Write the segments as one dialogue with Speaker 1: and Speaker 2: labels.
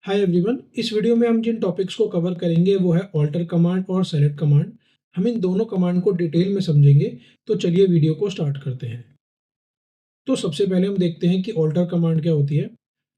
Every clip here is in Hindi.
Speaker 1: Hi everyone. इस वीडियो में हम जिन टॉपिक्स को कवर करेंगे वो है ऑल्टर कमांड और सेलेक्ट कमांड। हम इन दोनों कमांड को डिटेल में समझेंगे। तो चलिए वीडियो को स्टार्ट करते हैं। तो सबसे पहले हम देखते हैं कि ऑल्टर कमांड क्या होती है।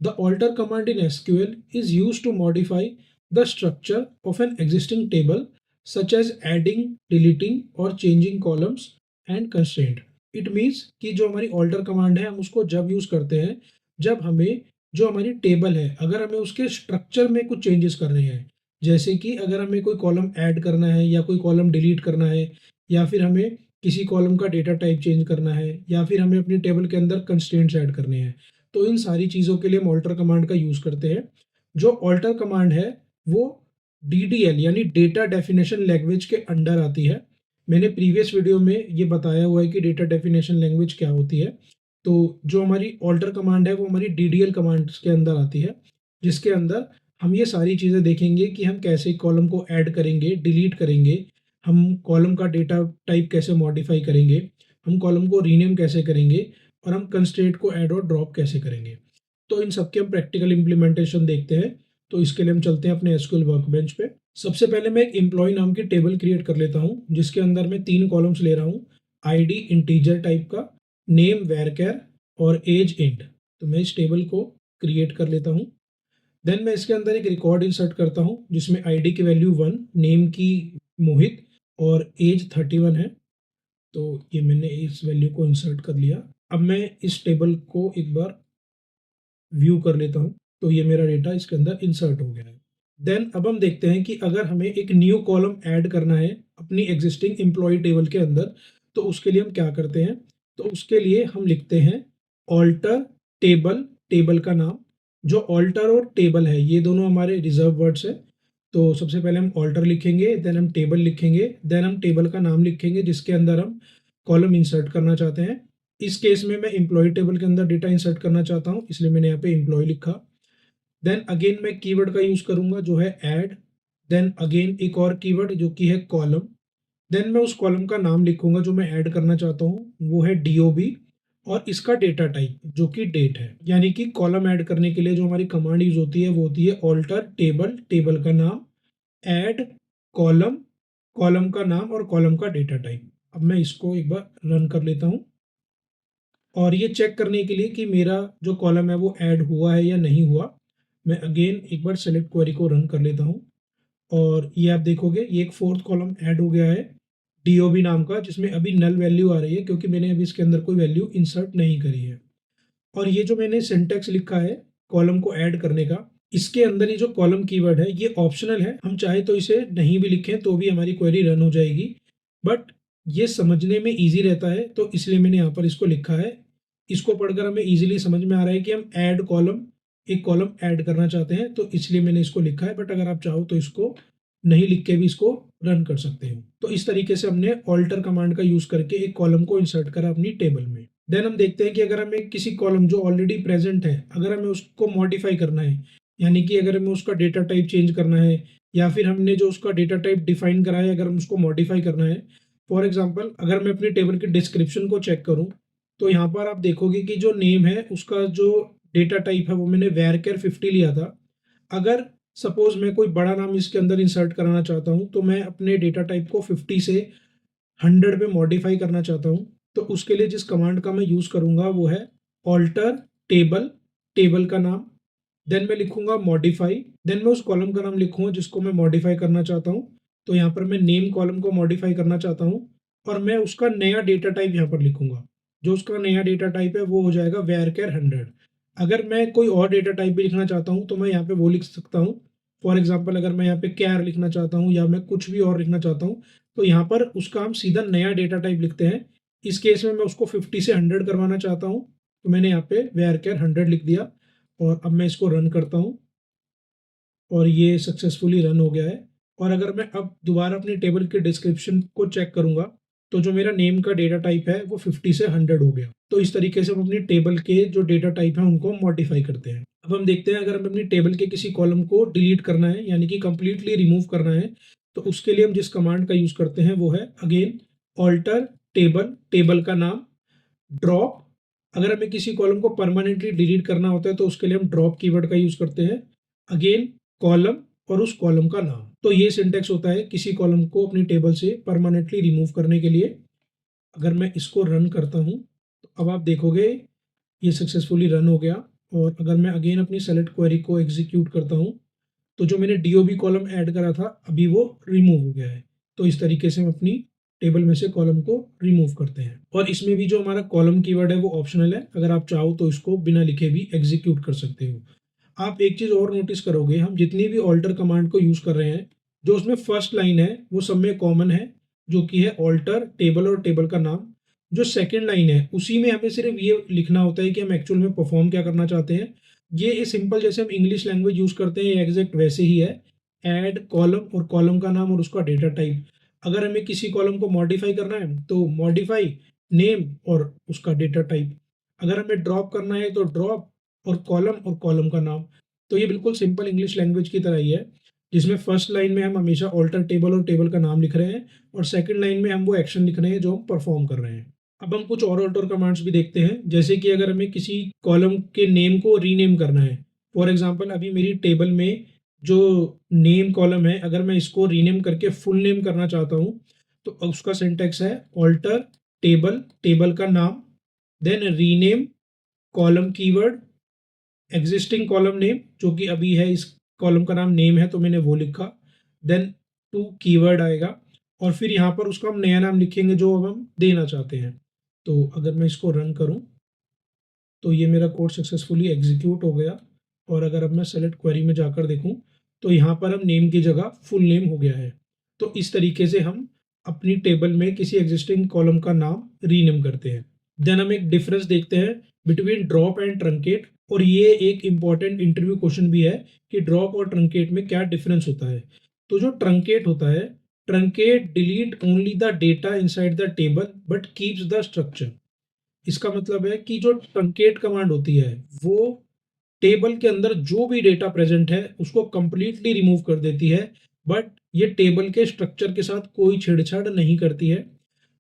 Speaker 1: The alter command in SQL is used to modify the structure of an existing table such as adding, deleting और changing columns and constraint. It means कि जो हमारी ऑल्टर कमांड है हम उसको जब यूज करते हैं जब हमें जो हमारी टेबल है अगर हमें उसके स्ट्रक्चर में कुछ चेंजेस करने हैं। जैसे कि अगर हमें कोई कॉलम ऐड करना है या कोई कॉलम डिलीट करना है, या फिर हमें किसी कॉलम का डेटा टाइप चेंज करना है, या फिर हमें अपनी टेबल के अंदर कंस्ट्रेंट्स ऐड करने हैं। तो इन सारी चीज़ों के लिए हम ऑल्टर कमांड का यूज़ करते हैं। जो ऑल्टर कमांड है वो डीडीएल यानी डेटा डेफिनेशन लैंग्वेज के अंडर आती है। मैंने प्रीवियस वीडियो में ये बताया हुआ है कि डेटा डेफिनेशन लैंग्वेज क्या होती है। तो जो हमारी ऑल्टर कमांड है वो हमारी डीडीएल कमांड्स के अंदर आती है, जिसके अंदर हम ये सारी चीज़ें देखेंगे कि हम कैसे कॉलम को ऐड करेंगे, डिलीट करेंगे, हम कॉलम का डेटा टाइप कैसे मॉडिफाई करेंगे, हम कॉलम को रीनेम कैसे करेंगे, और हम कंस्ट्रेंट को ऐड और ड्रॉप कैसे करेंगे। तो इन सब के हम प्रैक्टिकल इम्प्लीमेंटेशन देखते हैं। तो इसके लिए हम चलते हैं अपने एसक्यूएल वर्कबेंच पे। सबसे पहले मैं एक एम्प्लॉय नाम की टेबल क्रिएट कर लेता हूँ, जिसके अंदर मैं 3 कॉलम्स ले रहा हूँ। आईडी इंटीजर टाइप का, नेम वैरचर और एज इंट। तो मैं इस टेबल को क्रिएट कर लेता हूँ। देन मैं इसके अंदर एक रिकॉर्ड इंसर्ट करता हूँ जिसमें आईडी की वैल्यू 1, नेम की मोहित और एज 31 है। तो ये मैंने इस वैल्यू को इंसर्ट कर लिया। अब मैं इस टेबल को एक बार व्यू कर लेता हूँ। तो ये मेरा डेटा इसके अंदर इंसर्ट हो गया है। देन अब हम देखते हैं कि अगर हमें एक न्यू कॉलम ऐड करना है अपनी एग्जिस्टिंग एम्प्लॉय टेबल के अंदर, तो उसके लिए हम क्या करते हैं। तो उसके लिए हम लिखते हैं ऑल्टर टेबल, टेबल का नाम। जो ऑल्टर और टेबल है ये दोनों हमारे रिजर्व वर्ड्स है। तो सबसे पहले हम ऑल्टर लिखेंगे, देन हम टेबल लिखेंगे, देन हम टेबल का नाम लिखेंगे जिसके अंदर हम कॉलम इंसर्ट करना चाहते हैं। इस केस में मैं एम्प्लॉय टेबल के अंदर डेटा इंसर्ट करना चाहता हूँ, इसलिए मैंने यहाँ पे एम्प्लॉय लिखा। देन अगेन मैं कीवर्ड का यूज करूंगा जो है ऐड। देन अगेन एक और कीवर्ड जो कि है कॉलम। देन मैं उस कॉलम का नाम लिखूंगा जो मैं ऐड करना चाहता हूँ, वो है डीओबी। और इसका डेटा टाइप जो कि डेट है। यानी कि कॉलम ऐड करने के लिए जो हमारी कमांड यूज होती है वो होती है ऑल्टर टेबल, टेबल का नाम, ऐड कॉलम, कॉलम का नाम और कॉलम का डेटा टाइप। अब मैं इसको एक बार रन कर लेता हूँ, और ये चेक करने के लिए कि मेरा जो कॉलम है वो ऐड हुआ है या नहीं हुआ, मैं अगेन एक बार सेलेक्ट क्वेरी को रन कर लेता हूँ। और ये आप देखोगे ये एक फोर्थ कॉलम ऐड हो गया है डीओबी नाम का, जिसमें अभी नल वैल्यू आ रही है क्योंकि मैंने अभी इसके अंदर कोई वैल्यू इंसर्ट नहीं करी है। और ये जो मैंने सिंटेक्स लिखा है कॉलम को ऐड करने का, इसके अंदर ये जो कॉलम कीवर्ड है ये ऑप्शनल है। हम चाहे तो इसे नहीं भी लिखें तो भी हमारी क्वेरी रन हो जाएगी, बट ये समझने में ईजी रहता है तो इसलिए मैंने यहाँ पर इसको लिखा है। इसको पढ़कर हमें ईजिली समझ में आ रहा है कि हम ऐड कॉलम, एक कॉलम ऐड करना चाहते हैं, तो इसलिए मैंने इसको लिखा है। बट अगर आप चाहो तो इसको नहीं लिख के भी इसको रन कर सकते हो। तो इस तरीके से हमने ऑल्टर कमांड का यूज करके एक कॉलम को इंसर्ट करा अपनी टेबल में। देन हम देखते हैं कि अगर हमें किसी कॉलम जो ऑलरेडी प्रेजेंट है अगर हमें उसको मॉडिफाई करना है, यानी कि अगर हमें उसका डेटा टाइप चेंज करना है, या फिर हमने जो उसका डेटा टाइप डिफाइन करा है अगर हम उसको मॉडिफाई करना है। फॉर एग्जाम्पल अगर मैं अपनी टेबल की डिस्क्रिप्शन को चेक करूं, तो यहाँ पर आप देखोगे कि जो नेम है उसका जो डेटा टाइप है वो मैंने वैरचर 50 लिया था। अगर सपोज मैं कोई बड़ा नाम इसके अंदर इंसर्ट कराना चाहता हूँ तो मैं अपने डेटा टाइप को 50 से 100 पे मॉडिफाई करना चाहता हूँ, तो उसके लिए जिस कमांड का मैं यूज करूंगा वो है ऑल्टर टेबल, टेबल का नाम, देन मैं लिखूंगा मॉडिफाई, देन मैं उस कॉलम का नाम लिखूंगा जिसको मैं मॉडिफाई करना चाहता हूँ। तो यहाँ पर मैं नेम कॉलम को मॉडिफाई करना चाहता हूँ, और मैं उसका नया डेटा टाइप यहाँ पर लिखूंगा। जो उसका नया डेटा टाइप है वो हो जाएगा वैरचर 100। अगर मैं कोई और डेटा टाइप भी लिखना चाहता हूँ तो मैं यहाँ पे वो लिख सकता हूँ। फॉर एग्जाम्पल अगर मैं यहाँ पे कैर लिखना चाहता हूँ या मैं कुछ भी और लिखना चाहता हूँ, तो यहाँ पर उसका हम सीधा नया डेटा टाइप लिखते हैं। इस केस में मैं उसको 50 से 100 करवाना चाहता हूँ, तो मैंने यहाँ पे वैरचर 100 लिख दिया। और अब मैं इसको रन करता हूँ, और ये सक्सेसफुली रन हो गया है। और अगर मैं अब दोबारा अपनी टेबल के डिस्क्रिप्शन को चेक करूंगा, तो जो मेरा नेम का डेटा टाइप है वो 50 से 100 हो गया। तो इस तरीके से हम अपनी टेबल के जो डेटा टाइप है उनको मॉडिफाई करते हैं। अब हम देखते हैं अगर हमें अपनी टेबल के किसी कॉलम को डिलीट करना है यानी कि कंप्लीटली रिमूव करना है, तो उसके लिए हम जिस कमांड का यूज करते हैं वो है अगेन ऑल्टर टेबल, टेबल का नाम, ड्रॉप। अगर हमें किसी कॉलम को परमानेंटली डिलीट करना होता है तो उसके लिए हम ड्रॉप कीवर्ड का यूज करते हैं। अगेन कॉलम और उस कॉलम का नाम। तो ये सिंटेक्स होता है किसी कॉलम को अपनी टेबल से परमानेंटली रिमूव करने के लिए। अगर मैं इसको रन करता हूँ तो अब आप देखोगे ये सक्सेसफुली रन हो गया। और अगर मैं अगेन अपनी सेलेक्ट क्वेरी को एग्जीक्यूट करता हूँ तो जो मैंने डीओबी कॉलम ऐड करा था अभी वो रिमूव हो गया है। तो इस तरीके से हम अपनी टेबल में से कॉलम को रिमूव करते हैं। और इसमें भी जो हमारा कॉलम कीवर्ड है वो ऑप्शनल है, अगर आप चाहो तो इसको बिना लिखे भी एग्जीक्यूट कर सकते हो। आप एक चीज़ और नोटिस करोगे, हम जितनी भी ऑल्टर कमांड को यूज़ कर रहे हैं, जो उसमें फर्स्ट लाइन है वो सब में कॉमन है, जो कि है ऑल्टर टेबल और टेबल का नाम। जो सेकंड लाइन है उसी में हमें सिर्फ ये लिखना होता है कि हम एक्चुअल में परफॉर्म क्या करना चाहते हैं। ये सिंपल जैसे हम इंग्लिश लैंग्वेज यूज़ करते हैं एग्जैक्ट वैसे ही है। ऐड कॉलम और कॉलम का नाम और उसका डेटा टाइप। अगर हमें किसी कॉलम को मॉडिफाई करना है तो मॉडिफाई नेम और उसका डेटा टाइप। अगर हमें ड्रॉप करना है तो ड्रॉप और कॉलम का नाम। तो ये बिल्कुल सिंपल इंग्लिश लैंग्वेज की तरह ही है, जिसमें फर्स्ट लाइन में हम हमेशा ऑल्टर टेबल और टेबल का नाम लिख रहे हैं और सेकंड लाइन में हम वो एक्शन लिख रहे हैं जो हम परफॉर्म कर रहे हैं। अब हम कुछ और ऑल्टर कमांड्स भी देखते हैं, जैसे कि अगर हमें किसी कॉलम के नेम को रीनेम करना है। फॉर एग्जांपल अभी मेरी टेबल में जो नेम कॉलम है, अगर मैं इसको रीनेम करके फुल नेम करना चाहता हूँ तो उसका सिंटेक्स है ऑल्टर टेबल, टेबल का नाम, then rename column keyword, existing column name जो कि अभी है, इस कॉलम का नाम नेम है तो मैंने वो लिखा, देन टू कीवर्ड आएगा और फिर यहाँ पर उसका हम नया नाम लिखेंगे जो अब हम देना चाहते हैं। तो अगर मैं इसको रन करूँ तो ये मेरा कोड सक्सेसफुली एग्जीक्यूट हो गया। और अगर अब मैं सेलेक्ट क्वेरी में जाकर देखूँ तो यहाँ पर हम नेम की जगह फुल नेम हो गया है। तो इस तरीके से हम अपनी टेबल में किसी एग्जिस्टिंग कॉलम का नाम रीनेम करते हैं। देन हम एक डिफरेंस देखते हैं बिटवीन ड्रॉप एंड ट्रंकेट। और ये एक इंपॉर्टेंट इंटरव्यू क्वेश्चन भी है कि ड्रॉप और ट्रंकेट में क्या डिफरेंस होता है। तो जो ट्रंकेट होता है, truncate delete only the data inside the table but keeps the structure. इसका मतलब है कि जो ट्रंकेट कमांड होती है वो टेबल के अंदर जो भी डेटा प्रेजेंट है उसको कंप्लीटली रिमूव कर देती है, बट ये टेबल के स्ट्रक्चर के साथ कोई छेड़छाड़ नहीं करती है।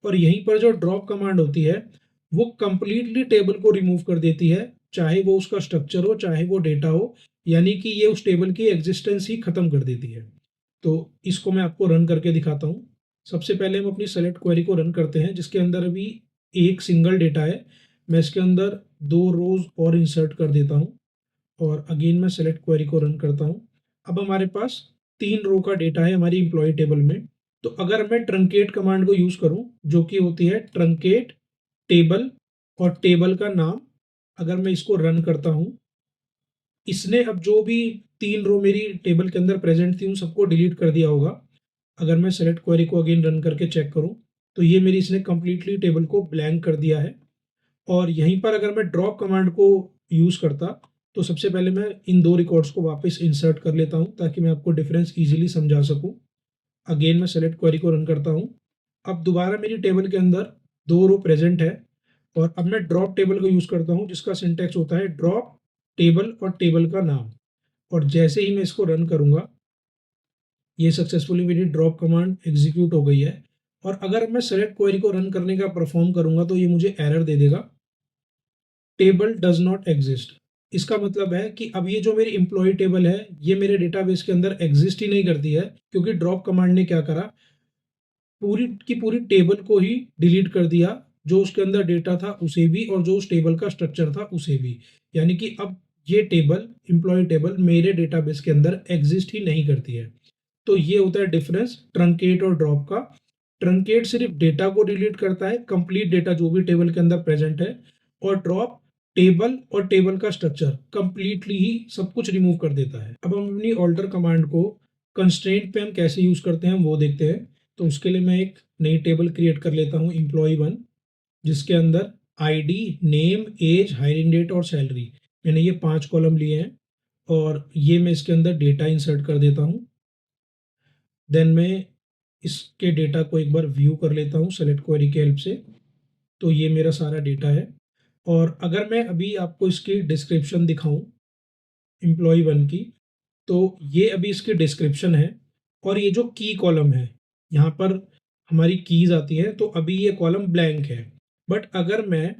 Speaker 1: और यहीं पर जो ड्रॉप कमांड होती है वो कंप्लीटली टेबल को रिमूव कर देती है, चाहे वो उसका स्ट्रक्चर हो चाहे वो डेटा हो, यानी कि ये उस टेबल की एग्जिस्टेंस ही खत्म कर देती है। तो इसको मैं आपको रन करके दिखाता हूँ। सबसे पहले हम अपनी सेलेक्ट क्वेरी को रन करते हैं जिसके अंदर अभी एक सिंगल डेटा है। मैं इसके अंदर दो रोज और इंसर्ट कर देता हूँ और अगेन मैं सेलेक्ट क्वेरी को रन करता हूँ। अब हमारे पास 3 रो का डेटा है हमारी एम्प्लॉय टेबल में। तो अगर मैं ट्रंकेट कमांड को यूज़ करूँ जो कि होती है ट्रंकेट टेबल और टेबल का नाम, अगर मैं इसको रन करता हूँ, इसने अब जो भी 3 रो मेरी टेबल के अंदर प्रेजेंट थी उन सबको डिलीट कर दिया होगा। अगर मैं सेलेक्ट क्वेरी को अगेन रन करके चेक करूँ तो ये मेरी इसने कंप्लीटली टेबल को ब्लैंक कर दिया है। और यहीं पर अगर मैं ड्रॉप कमांड को यूज़ करता तो सबसे पहले मैं इन 2 रिकॉर्ड्स को वापस इंसर्ट कर लेता हूँ ताकि मैं आपको डिफरेंस ईजिली समझा सकूँ। अगेन मैं सेलेक्ट क्वेरी को रन करता हूँ। अब दोबारा मेरी टेबल के अंदर 2 रो प्रेजेंट है और अब मैं ड्रॉप टेबल को यूज़ करता हूँ जिसका सिंटैक्स होता है ड्रॉप टेबल और टेबल का नाम। और जैसे ही मैं इसको रन करूँगा ये सक्सेसफुली मेरी ड्रॉप कमांड एग्जीक्यूट हो गई है। और अगर मैं सेलेक्ट क्वेरी को रन करने का परफॉर्म करूँगा तो ये मुझे एरर दे देगा, टेबल डज नॉट एग्जिस्ट। इसका मतलब है कि अब ये जो मेरी एम्प्लॉय टेबल है ये मेरे डेटाबेस के अंदर एग्जिस्ट ही नहीं करती है, क्योंकि ड्रॉप कमांड ने क्या करा, पूरी की पूरी टेबल को ही डिलीट कर दिया, जो उसके अंदर डेटा था उसे भी और जो उस टेबल का स्ट्रक्चर था उसे भी। यानी कि अब ये टेबल एम्प्लॉय टेबल मेरे डेटाबेस के अंदर एग्जिस्ट ही नहीं करती है। तो ये होता है डिफरेंस ट्रंकेट और ड्रॉप का। ट्रंकेट सिर्फ डेटा को डिलीट करता है, कंप्लीट डेटा जो भी टेबल के अंदर प्रेजेंट है, और ड्रॉप टेबल और टेबल का स्ट्रक्चर कंप्लीटली ही सब कुछ रिमूव कर देता है। अब हम अपनी ऑल्टर कमांड को कंस्ट्रेंट पे हम कैसे यूज करते हैं वो देखते हैं। तो उसके लिए मैं एक नई टेबल क्रिएट कर लेता हूँ एम्प्लॉय 1, जिसके अंदर ID, name, age, hiring date और सैलरी, मैंने ये 5 कॉलम लिए हैं। और ये मैं इसके अंदर डेटा इंसर्ट कर देता हूँ। देन मैं इसके डेटा को एक बार व्यू कर लेता हूँ सेलेक्ट क्वेरी के हेल्प से। तो ये मेरा सारा डेटा है। और अगर मैं अभी आपको इसकी डिस्क्रिप्शन दिखाऊं एम्प्लॉय 1 की, तो ये अभी इसकी डिस्क्रिप्शन है। और ये जो की कॉलम है यहाँ पर हमारी कीज आती है, तो अभी ये कॉलम ब्लैंक है। बट अगर मैं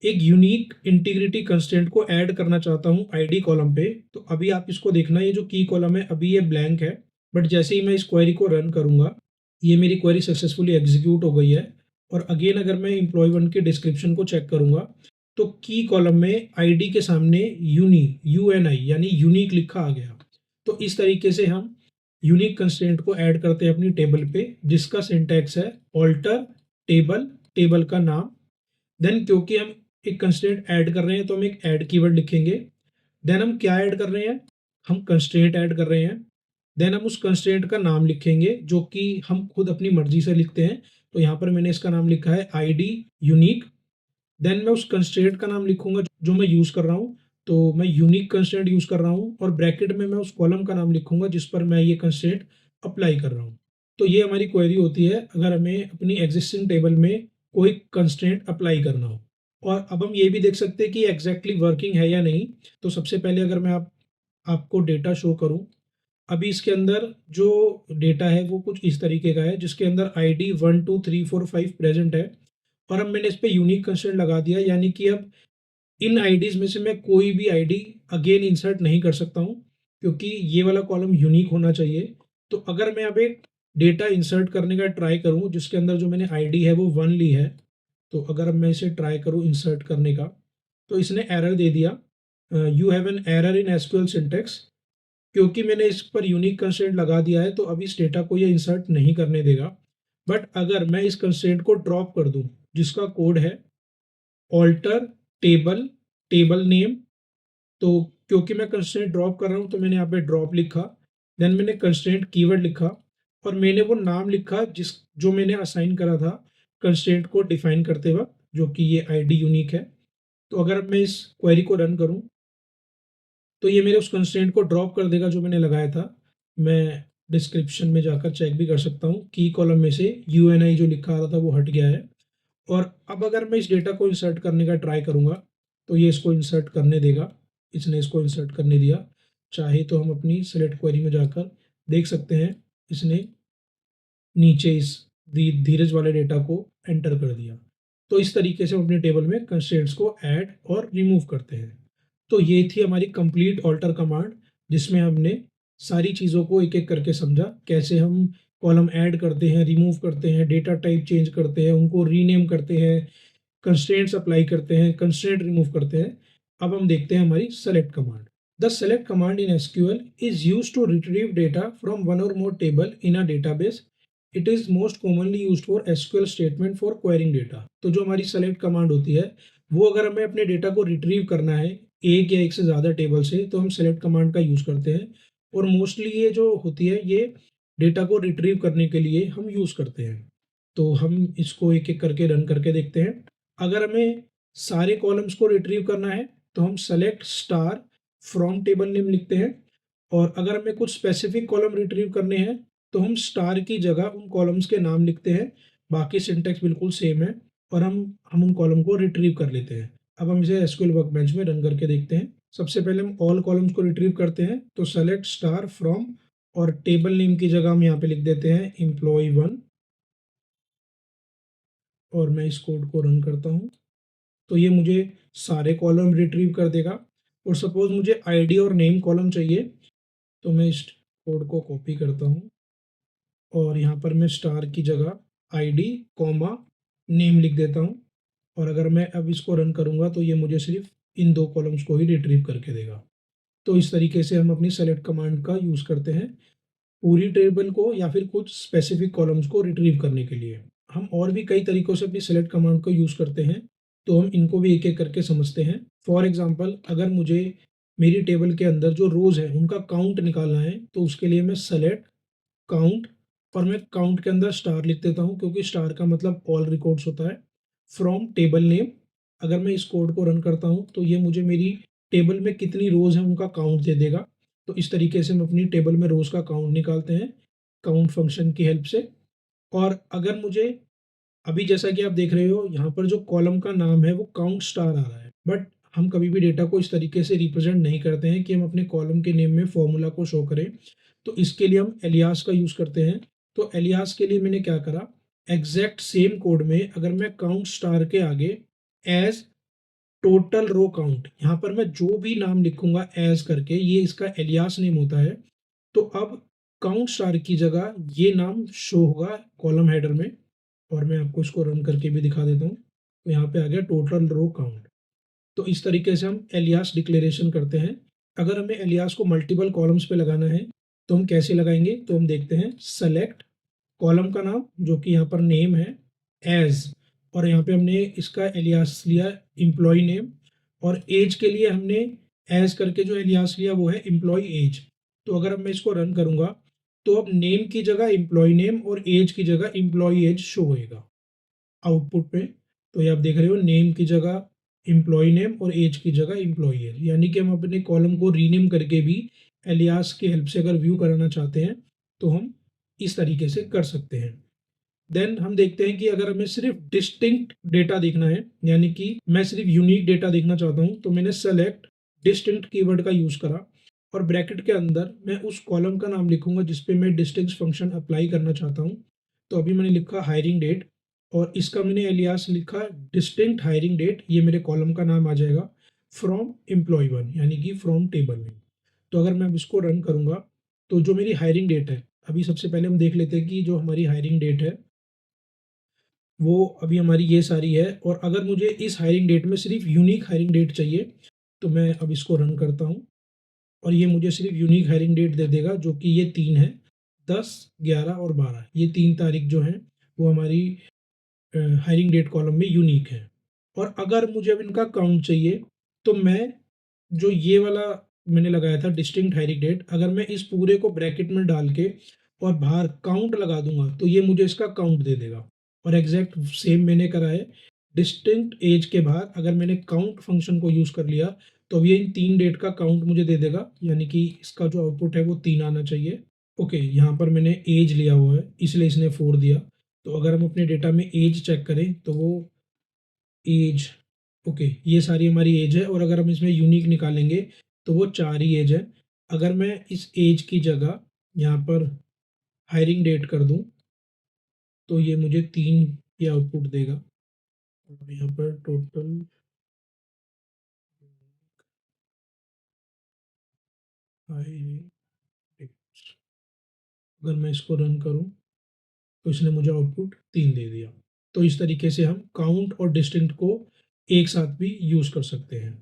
Speaker 1: एक यूनिक इंटीग्रिटी कंस्ट्रेंट को ऐड करना चाहता हूँ आईडी कॉलम पे। तो अभी आप इसको देखना, ये जो की कॉलम है अभी ये ब्लैंक है, बट जैसे ही मैं इस क्वेरी को रन करूँगा ये मेरी क्वेरी सक्सेसफुली एग्जीक्यूट हो गई है। और अगेन अगर मैं एम्प्लॉय वन के डिस्क्रिप्शन को चेक करूँगा तो की कॉलम में आईडी के सामने यूएनआई यानी यूनिक लिखा आ गया। तो इस तरीके से हम यूनिक कंस्ट्रेंट को ऐड करते हैं अपनी टेबल पे, जिसका सिंटैक्स है ऑल्टर टेबल, टेबल का नाम। देन क्योंकि हम एक कंस्ट्रेंट ऐड कर रहे हैं तो हम एक ऐड कीवर्ड लिखेंगे। देन हम क्या ऐड कर रहे हैं, हम कंस्ट्रेंट ऐड कर रहे हैं। देन हम उस कंस्ट्रेंट का नाम लिखेंगे जो कि हम खुद अपनी मर्जी से लिखते हैं। तो यहाँ पर मैंने इसका नाम लिखा है आईडी यूनिक। देन मैं उस कंस्ट्रेंट का नाम लिखूंगा जो मैं यूज़ कर रहा हूँ। तो मैं यूनिक कंस्ट्रेंट यूज़ कर रहा हूँ और ब्रैकेट में मैं उस कॉलम का नाम लिखूंगा जिस पर मैं ये कंस्ट्रेंट अप्लाई कर रहा हूँ। तो ये हमारी क्वेरी होती है अगर हमें अपनी एग्जिस्टिंग टेबल में कोई कंस्ट्रेंट अप्लाई करना हो। और अब हम ये भी देख सकते हैं कि एग्जैक्टली वर्किंग है या नहीं। तो सबसे पहले अगर मैं आपको डेटा शो करूं, अभी इसके अंदर जो डेटा है वो कुछ इस तरीके का है जिसके अंदर आईडी 1 2 3 4 5 प्रेजेंट है। और अब मैंने इस पे यूनिक कंस्ट्रेंट लगा दिया, यानी कि अब इन आईडीज में से मैं कोई भी आईडी अगेन इंसर्ट नहीं कर सकता हूँ क्योंकि ये वाला कॉलम यूनिक होना चाहिए। तो अगर मैं अब एक डेटा इंसर्ट करने का ट्राई करूँ जिसके अंदर जो मैंने आईडी है वो 1 ली है, तो अगर अब मैं इसे ट्राई करूँ इंसर्ट करने का तो इसने एरर दे दिया, you have an error in SQL syntax. क्योंकि मैंने इस पर यूनिक कंस्ट्रेंट लगा दिया है तो अब इस डेटा को ये इंसर्ट नहीं करने देगा। बट अगर मैं इस कंस्ट्रेंट को ड्रॉप कर दूं जिसका कोड है ऑल्टर टेबल, टेबल नेम, तो क्योंकि मैं कंस्ट्रेंट ड्रॉप कर रहा हूं तो मैंने यहाँ पे ड्रॉप लिखा। देन मैंने कंस्ट्रेंट कीवर्ड लिखा और मैंने वो नाम लिखा जो मैंने असाइन करा था कंस्ट्रेंट को डिफाइन करते वक्त, जो कि ये आईडी यूनिक है। तो अगर मैं इस क्वेरी को रन करूं तो ये मेरे उस कंस्ट्रेंट को ड्रॉप कर देगा जो मैंने लगाया था। मैं डिस्क्रिप्शन में जाकर चेक भी कर सकता हूँ, की कॉलम में से यूएनआई जो लिखा आ रहा था वो हट गया है। और अब अगर मैं इस डेटा को इंसर्ट करने का ट्राई करूँगा तो ये इसको इंसर्ट करने देगा, इसने इसको इंसर्ट करने दिया। चाहे तो हम अपनी सेलेक्ट क्वेरी में जाकर देख सकते हैं, इसने नीचे इस धीरज वाले डेटा को एंटर कर दिया। तो इस तरीके से हम अपने टेबल में कंस्ट्रेंट्स को ऐड और रिमूव करते हैं। तो ये थी हमारी कंप्लीट ऑल्टर कमांड जिसमें हमने सारी चीज़ों को एक एक करके समझा, कैसे हम कॉलम ऐड करते हैं, रिमूव करते हैं, डेटा टाइप चेंज करते हैं, उनको रीनेम करते हैं, कंस्ट्रेंट्स अप्लाई करते हैं, कंस्ट्रेंट रिमूव करते हैं। अब हम देखते हैं हमारी select command. The select command in SQL is used to retrieve data from one or more table in a database. It is most commonly used for SQL statement for querying data. तो जो हमारी सेलेक्ट कमांड होती है वो अगर हमें अपने डेटा को रिट्रीव करना है एक या एक से ज़्यादा टेबल से तो हम सेलेक्ट कमांड का यूज़ करते हैं। और मोस्टली ये जो होती है ये डेटा को रिट्रीव करने के लिए हम यूज़ करते हैं। तो हम इसको एक एक करके रन करके देखते हैं। अगर हमें सारे कॉलम्स को रिट्रीव करना है तो हम select star from table name लिखते हैं। और अगर हमें कुछ स्पेसिफिक कॉलम रिट्रीव करने हैं तो हम स्टार की जगह उन कॉलम्स के नाम लिखते हैं। बाकी सिंटैक्स बिल्कुल सेम है और हम उन कॉलम को रिट्रीव कर लेते हैं। अब हम इसे एसक्यूएल वर्कबेंच में रन करके देखते हैं। सबसे पहले हम ऑल कॉलम्स को रिट्रीव करते हैं तो सेलेक्ट स्टार फ्रॉम और टेबल नेम की जगह हम यहाँ पे लिख देते हैं एम्प्लॉय वन। और मैं इस कोड को रन करता हूँ तो ये मुझे सारे कॉलम रिट्रीव कर देगा। और सपोज मुझे आईडी और नेम कॉलम चाहिए तो मैं इस कोड को कॉपी करता हूँ और यहाँ पर मैं स्टार की जगह आईडी कॉमा नेम लिख देता हूँ। और अगर मैं अब इसको रन करूँगा तो ये मुझे सिर्फ इन दो कॉलम्स को ही रिट्रीव करके देगा। तो इस तरीके से हम अपनी सेलेक्ट कमांड का यूज़ करते हैं पूरी टेबल को या फिर कुछ स्पेसिफिक कॉलम्स को रिट्रीव करने के लिए। हम और भी कई तरीकों से अपनी सेलेक्ट कमांड को यूज़ करते हैं, तो हम इनको भी एक एक करके समझते हैं। फॉर एग्जांपल अगर मुझे मेरी टेबल के अंदर जो रोज़ हैं उनका काउंट निकालना है तो उसके लिए मैं सेलेक्ट काउंट और मैं काउंट के अंदर स्टार लिख देता हूँ क्योंकि स्टार का मतलब ऑल रिकॉर्ड्स होता है। फ्रॉम टेबल नेम, अगर मैं इस कोड को रन करता हूँ तो ये मुझे मेरी टेबल में कितनी रोज़ हैं उनका काउंट दे देगा। तो इस तरीके से हम अपनी टेबल में रोज़ का काउंट निकालते हैं काउंट फंक्शन की हेल्प से। और अगर मुझे अभी जैसा कि आप देख रहे हो यहाँ पर जो कॉलम का नाम है वो काउंट स्टार आ रहा है, बट हम कभी भी डेटा को इस तरीके से रिप्रेजेंट नहीं करते हैं कि हम अपने कॉलम के नेम में फॉर्मूला को शो करें। तो इसके लिए हम एलियास का यूज़ करते हैं। तो एलियास के लिए मैंने क्या करा, एग्जैक्ट सेम कोड में अगर मैं काउंट स्टार के आगे एज टोटल रो काउंट, यहाँ पर मैं जो भी नाम लिखूंगा एज करके, ये इसका एलियास नेम होता है। तो अब काउंट स्टार की जगह ये नाम शो होगा कॉलम हेडर में, और मैं आपको इसको रन करके भी दिखा देता हूँ। तो यहाँ पे आ गया टोटल रो काउंट। तो इस तरीके से हम एलियास डिक्लेरेशन करते हैं। अगर हमें एलियास को मल्टीपल कॉलम्स पे लगाना है तो हम कैसे लगाएंगे, तो हम देखते हैं सेलेक्ट कॉलम का नाम जो कि यहाँ पर नेम है एज, और यहाँ पे हमने इसका एलियास लिया एम्प्लॉय नेम, और एज के लिए हमने एज करके जो एलियास लिया वो है एम्प्लॉय एज। तो अगर अब मैं इसको रन करूंगा तो अब नेम की जगह एम्प्लॉय नेम और एज की जगह एम्प्लॉय एज शो होएगा आउटपुट में। तो ये आप देख रहे हो, नेम की जगह एम्प्लॉय नेम और एज की जगह एम्प्लॉय एज, यानी कि हम अपने कॉलम को रीनेम करके भी एलियास की हेल्प से अगर व्यू कराना चाहते हैं तो हम इस तरीके से कर सकते हैं। देन हम देखते हैं कि अगर हमें सिर्फ डिस्टिंक्ट डेटा देखना है, यानी कि मैं सिर्फ यूनिक डेटा देखना चाहता हूं, तो मैंने सेलेक्ट डिस्टिंक्ट कीवर्ड का यूज करा, और ब्रैकेट के अंदर मैं उस कॉलम का नाम लिखूंगा जिसपे मैं डिस्टिंक्ट फंक्शन अप्लाई करना चाहता हूं। तो अभी मैंने लिखा हायरिंग डेट, और इसका मैंने एलियास लिखा डिस्टिंक्ट हायरिंग डेट, ये मेरे कॉलम का नाम आ जाएगा फ्रॉम एम्प्लॉय वन, यानी कि फ्रॉम टेबल में। तो अगर मैं अब इसको रन करूंगा तो जो मेरी हायरिंग डेट है, अभी सबसे पहले हम देख लेते हैं कि जो हमारी हायरिंग डेट है वो अभी हमारी ये सारी है। और अगर मुझे इस हायरिंग डेट में सिर्फ यूनिक हायरिंग डेट चाहिए तो मैं अब इसको रन करता हूँ, और ये मुझे सिर्फ यूनिक हायरिंग डेट दे देगा, जो कि ये 3 है, 10, 11 और 12। ये 3 तारीख जो हैं वो हमारी हायरिंग डेट कॉलम में यूनिक है। और अगर मुझे अब इनका काउंट चाहिए तो मैं जो ये वाला मैंने लगाया था डिस्टिंक्ट हायरिंग डेट, अगर मैं इस पूरे को ब्रैकेट में डाल के और बाहर काउंट लगा दूंगा तो ये मुझे इसका काउंट दे देगा। और एग्जैक्ट सेम मैंने करा है, डिस्टिंक्ट एज के बाद अगर मैंने काउंट फंक्शन को यूज कर लिया तो अब ये इन 3 डेट का काउंट मुझे दे देगा, यानी कि इसका जो आउटपुट है वो 3 आना चाहिए। ओके, यहाँ पर मैंने एज लिया हुआ है इसलिए इसने 4 दिया। तो अगर हम अपने डेटा में एज चेक करें तो वो एज, ओके, ये सारी हमारी एज है, और अगर हम इसमें यूनिक निकालेंगे तो वो 4 ही एज है। अगर मैं इस एज की जगह यहाँ पर हायरिंग डेट कर दूं तो ये मुझे 3 की आउटपुट देगा। और यहाँ पर टोटल हायरिंग डेट्स, अगर मैं इसको रन करूं तो इसने मुझे आउटपुट 3 दे दिया। तो इस तरीके से हम काउंट और डिस्टिंक्ट को एक साथ भी यूज कर सकते हैं।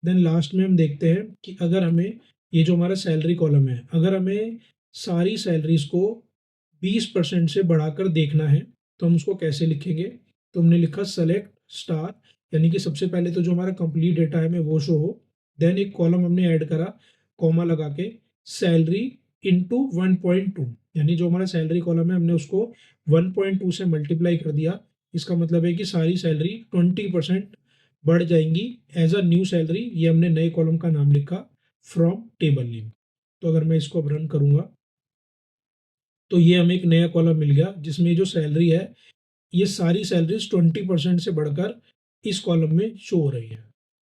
Speaker 1: देन लास्ट में हम देखते हैं कि अगर हमें ये जो हमारा सैलरी कॉलम है, अगर हमें सारी सैलरीज को 20% से बढ़ाकर देखना है तो हम उसको कैसे लिखेंगे। तो हमने लिखा सेलेक्ट स्टार, यानी कि सबसे पहले तो जो हमारा कंप्लीट डेटा है मैं वो शो हो। देन एक कॉलम हमने ऐड करा कॉमा लगा के, सैलरी इंटू 1.2, यानी जो हमारा सैलरी कॉलम है हमने उसको 1.2 से मल्टीप्लाई कर दिया। इसका मतलब है कि सारी सैलरी 20% बढ़ जाएंगी एज अ न्यू सैलरी। ये हमने नए कॉलम का नाम लिखा फ्रॉम टेबल नेम। तो अगर मैं इसको अब रन करूंगा तो ये हमें एक नया कॉलम मिल गया जिसमें जो सैलरी है ये सारी सैलरीज 20% से बढ़कर इस कॉलम में शो हो रही है।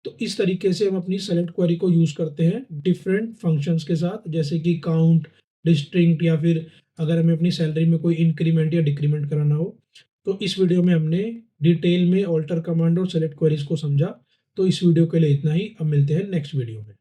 Speaker 1: तो इस तरीके से हम अपनी सेलेक्ट क्वेरी को यूज करते हैं डिफरेंट फंक्शंस के साथ, जैसे कि काउंट, डिस्टिंक्ट, या फिर अगर हमें अपनी सैलरी में कोई इंक्रीमेंट या डिक्रीमेंट कराना हो। तो इस वीडियो में हमने डिटेल में ऑल्टर कमांड और सेलेक्ट क्वेरीज को समझा। तो इस वीडियो के लिए इतना ही, अब मिलते हैं नेक्स्ट वीडियो में।